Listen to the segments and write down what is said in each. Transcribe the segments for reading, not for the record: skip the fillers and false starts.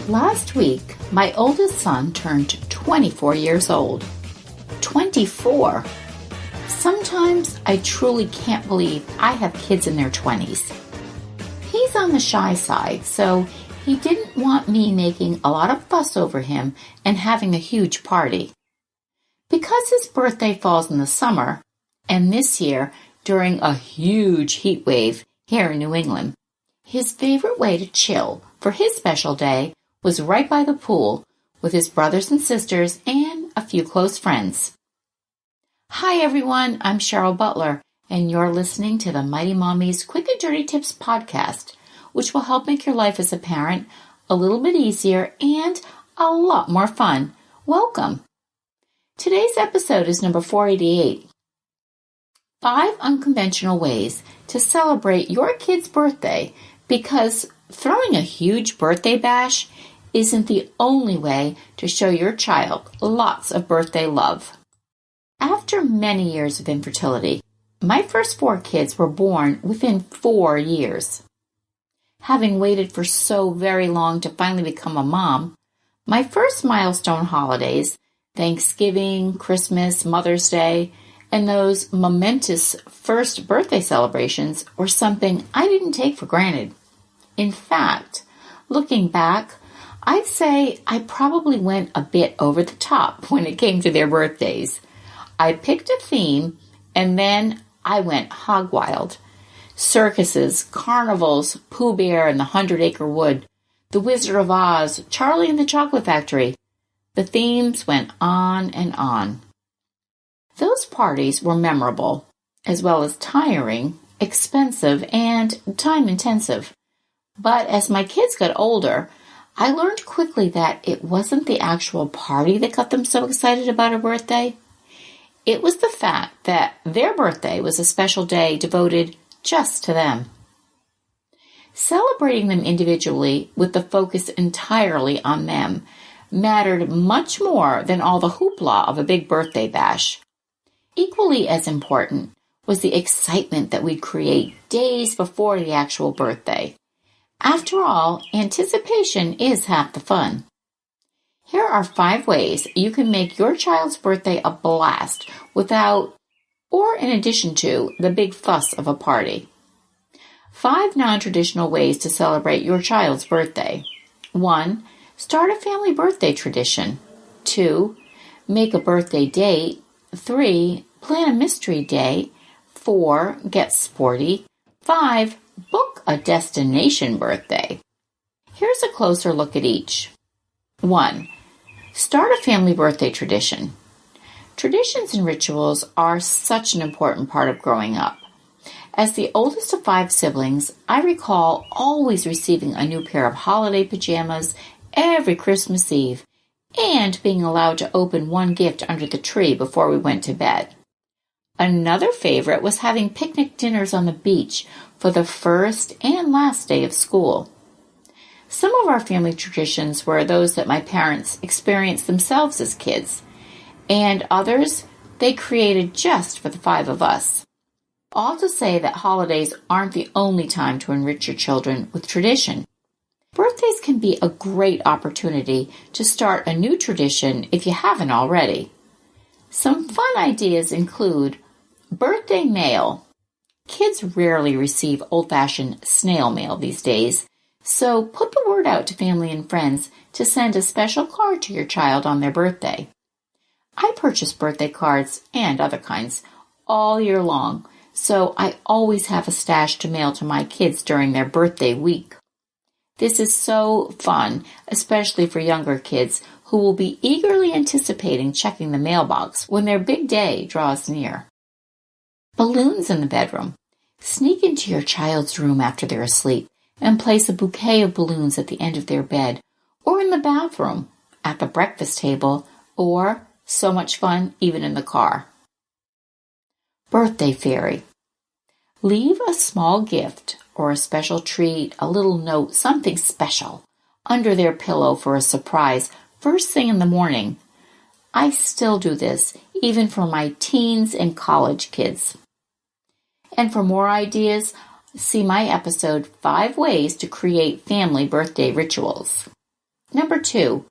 Last week, my oldest son turned 24 years old. 24! Sometimes I truly can't believe I have kids in their 20s. He's on the shy side, so he didn't want me making a lot of fuss over him and having a huge party. Because his birthday falls in the summer, and this year during a huge heat wave here in New England, his favorite way to chill for his special day was right by the pool with his brothers and sisters and a few close friends. Hi everyone, I'm Cheryl Butler, and you're listening to the Mighty Mommy's Quick and Dirty Tips podcast, which will help make your life as a parent a little bit easier and a lot more fun. Welcome! Today's episode is number 488. 5 unconventional ways to celebrate your kid's birthday, because throwing a huge birthday bash isn't the only way to show your child lots of birthday love. After many years of infertility, my first 4 kids were born within 4 years. Having waited for so very long to finally become a mom, my first milestone holidays, Thanksgiving, Christmas, Mother's Day, and those momentous first birthday celebrations were something I didn't take for granted. In fact, looking back, I'd say I probably went a bit over the top when it came to their birthdays. I picked a theme, and then I went hog wild. Circuses, carnivals, Pooh Bear and the 100-Acre Wood, The Wizard of Oz, Charlie and the Chocolate Factory. The themes went on and on. Those parties were memorable, as well as tiring, expensive, and time-intensive. But as my kids got older, I learned quickly that it wasn't the actual party that got them so excited about a birthday. It was the fact that their birthday was a special day devoted just to them. Celebrating them individually with the focus entirely on them mattered much more than all the hoopla of a big birthday bash. Equally as important was the excitement that we'd create days before the actual birthday. After all, anticipation is half the fun. Here are 5 ways you can make your child's birthday a blast without, or in addition to, the big fuss of a party. 5 non-traditional ways to celebrate your child's birthday. 1. Start a family birthday tradition. 2. Make a birthday date. 3. Plan a mystery day. 4. Get sporty. 5. Book a destination birthday. Here's a closer look at each. 1. Start a family birthday tradition. Traditions and rituals are such an important part of growing up. As the oldest of 5 siblings, I recall always receiving a new pair of holiday pajamas every Christmas Eve and being allowed to open one gift under the tree before we went to bed. Another favorite was having picnic dinners on the beach for the first and last day of school. Some of our family traditions were those that my parents experienced themselves as kids, and others they created just for the 5 of us. All to say that holidays aren't the only time to enrich your children with tradition. Birthdays can be a great opportunity to start a new tradition if you haven't already. Some fun ideas include birthday mail. Kids rarely receive old-fashioned snail mail these days, so put the word out to family and friends to send a special card to your child on their birthday. I purchase birthday cards and other kinds all year long, so I always have a stash to mail to my kids during their birthday week. This is so fun, especially for younger kids who will be eagerly anticipating checking the mailbox when their big day draws near. Balloons in the bedroom. Sneak into your child's room after they're asleep and place a bouquet of balloons at the end of their bed, or in the bathroom, at the breakfast table, or, so much fun, even in the car. Birthday fairy. Leave a small gift or a special treat, a little note, something special, under their pillow for a surprise first thing in the morning. I still do this, even for my teens and college kids. And for more ideas, see my episode 5 Ways to Create Family Birthday Rituals. Number 2,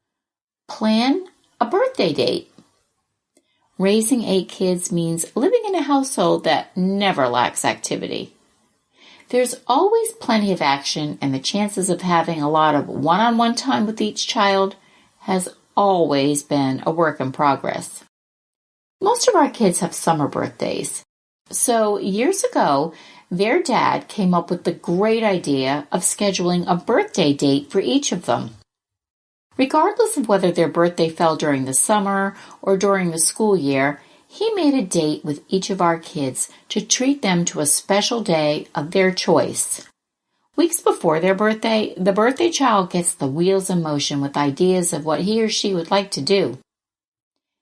plan a birthday date. Raising 8 kids means living in a household that never lacks activity. There's always plenty of action, and the chances of having a lot of one-on-one time with each child has always been a work in progress. Most of our kids have summer birthdays. So years ago, their dad came up with the great idea of scheduling a birthday date for each of them. Regardless of whether their birthday fell during the summer or during the school year, he made a date with each of our kids to treat them to a special day of their choice. Weeks before their birthday, the birthday child gets the wheels in motion with ideas of what he or she would like to do.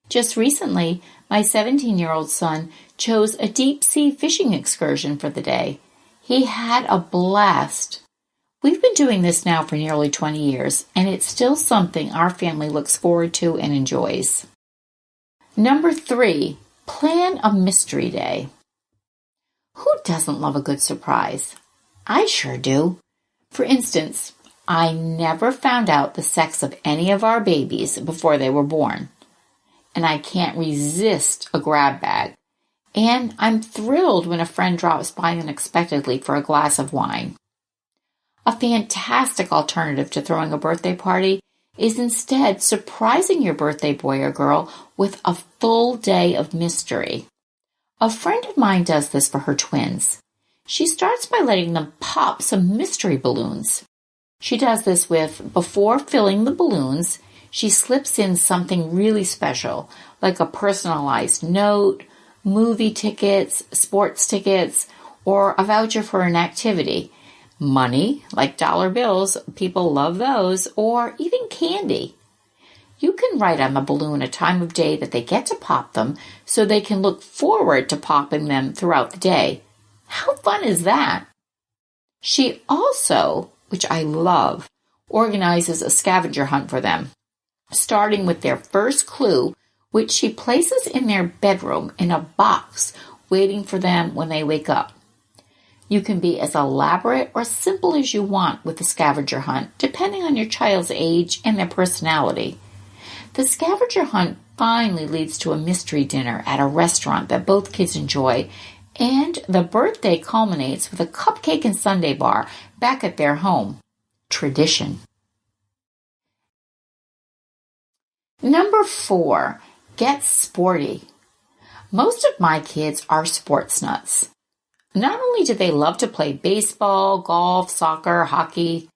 Just recently, my 17-year-old son chose a deep-sea fishing excursion for the day. He had a blast. We've been doing this now for nearly 20 years, and it's still something our family looks forward to and enjoys. Number 3, plan a mystery day. Who doesn't love a good surprise? I sure do. For instance, I never found out the sex of any of our babies before they were born. And I can't resist a grab bag. And I'm thrilled when a friend drops by unexpectedly for a glass of wine. A fantastic alternative to throwing a birthday party is instead surprising your birthday boy or girl with a full day of mystery. A friend of mine does this for her twins. She starts by letting them pop some mystery balloons. She does this before filling the balloons, she slips in something really special, like a personalized note, movie tickets, sports tickets, or a voucher for an activity. Money, like dollar bills, people love those, or even candy. You can write on the balloon a time of day that they get to pop them so they can look forward to popping them throughout the day. How fun is that? She also, which I love, organizes a scavenger hunt for them, starting with their first clue, which she places in their bedroom in a box waiting for them when they wake up. You can be as elaborate or simple as you want with the scavenger hunt, depending on your child's age and their personality. The scavenger hunt finally leads to a mystery dinner at a restaurant that both kids enjoy, and the birthday culminates with a cupcake and sundae bar back at their home. Tradition. Number 4, get sporty. Most of my kids are sports nuts. Not only do they love to play baseball, golf, soccer, hockey,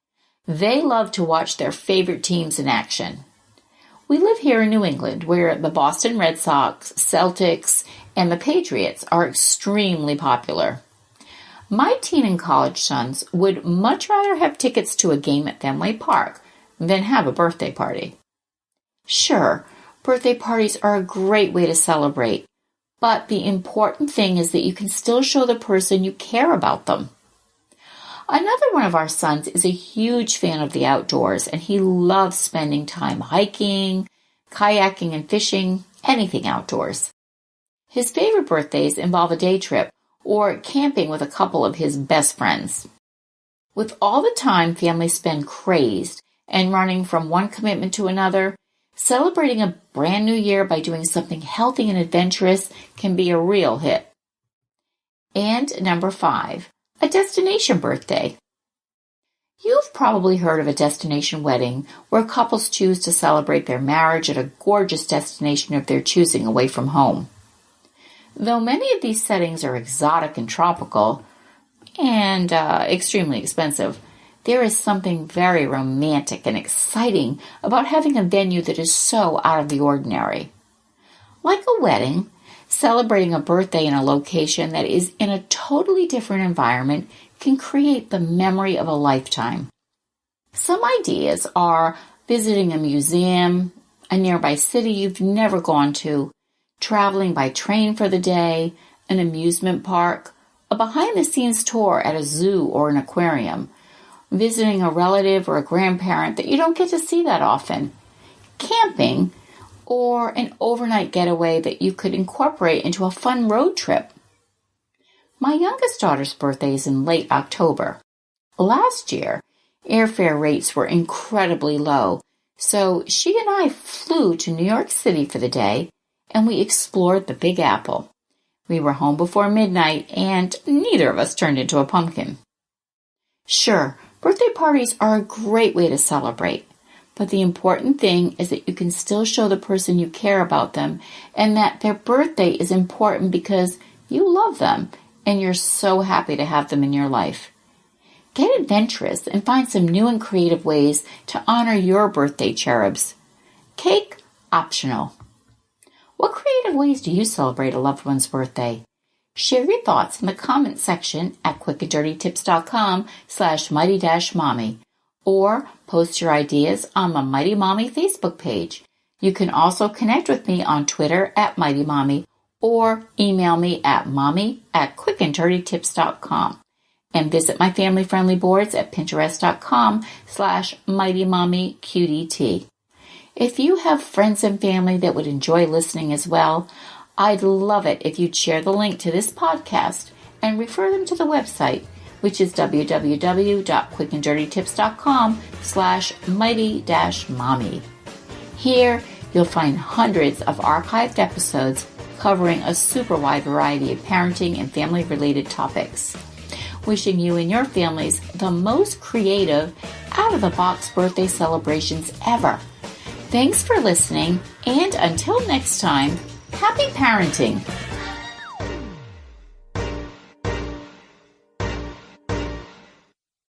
they love to watch their favorite teams in action. We live here in New England, where the Boston Red Sox, Celtics, and the Patriots are extremely popular. My teen and college sons would much rather have tickets to a game at Fenway Park than have a birthday party. Sure, birthday parties are a great way to celebrate, but the important thing is that you can still show the person you care about them. Another one of our sons is a huge fan of the outdoors, and he loves spending time hiking, kayaking, and fishing, anything outdoors. His favorite birthdays involve a day trip or camping with a couple of his best friends. With all the time families spend crazed and running from one commitment to another, celebrating a brand new year by doing something healthy and adventurous can be a real hit. And number 5, a destination birthday. You've probably heard of a destination wedding where couples choose to celebrate their marriage at a gorgeous destination of their choosing away from home. Though many of these settings are exotic and tropical and extremely expensive, there is something very romantic and exciting about having a venue that is so out of the ordinary. Like a wedding, celebrating a birthday in a location that is in a totally different environment can create the memory of a lifetime. Some ideas are visiting a museum, a nearby city you've never gone to, traveling by train for the day, an amusement park, a behind-the-scenes tour at a zoo or an aquarium, visiting a relative or a grandparent that you don't get to see that often, camping, or an overnight getaway that you could incorporate into a fun road trip. My youngest daughter's birthday is in late October. Last year, airfare rates were incredibly low, So she and I flew to New York City for the day, and we explored the Big Apple. We were home before midnight, and neither of us turned into a pumpkin. Sure, birthday parties are a great way to celebrate, but the important thing is that you can still show the person you care about them and that their birthday is important because you love them and you're so happy to have them in your life. Get adventurous and find some new and creative ways to honor your birthday cherubs. Cake, optional. What creative ways do you celebrate a loved one's birthday? Share your thoughts in the comments section at quickanddirtytips.com/mighty-mommy or post your ideas on the Mighty Mommy Facebook page. You can also connect with me on Twitter at Mighty Mommy or email me at mommy@quickanddirtytips.com. And visit my family-friendly boards at pinterest.com/mightymommyqdt. If you have friends and family that would enjoy listening as well, I'd love it if you'd share the link to this podcast and refer them to the website, which is www.quickanddirtytips.com/mighty-mommy. Here, you'll find hundreds of archived episodes covering a super wide variety of parenting and family-related topics. Wishing you and your families the most creative, out-of-the-box birthday celebrations ever. Thanks for listening, and until next time, happy parenting!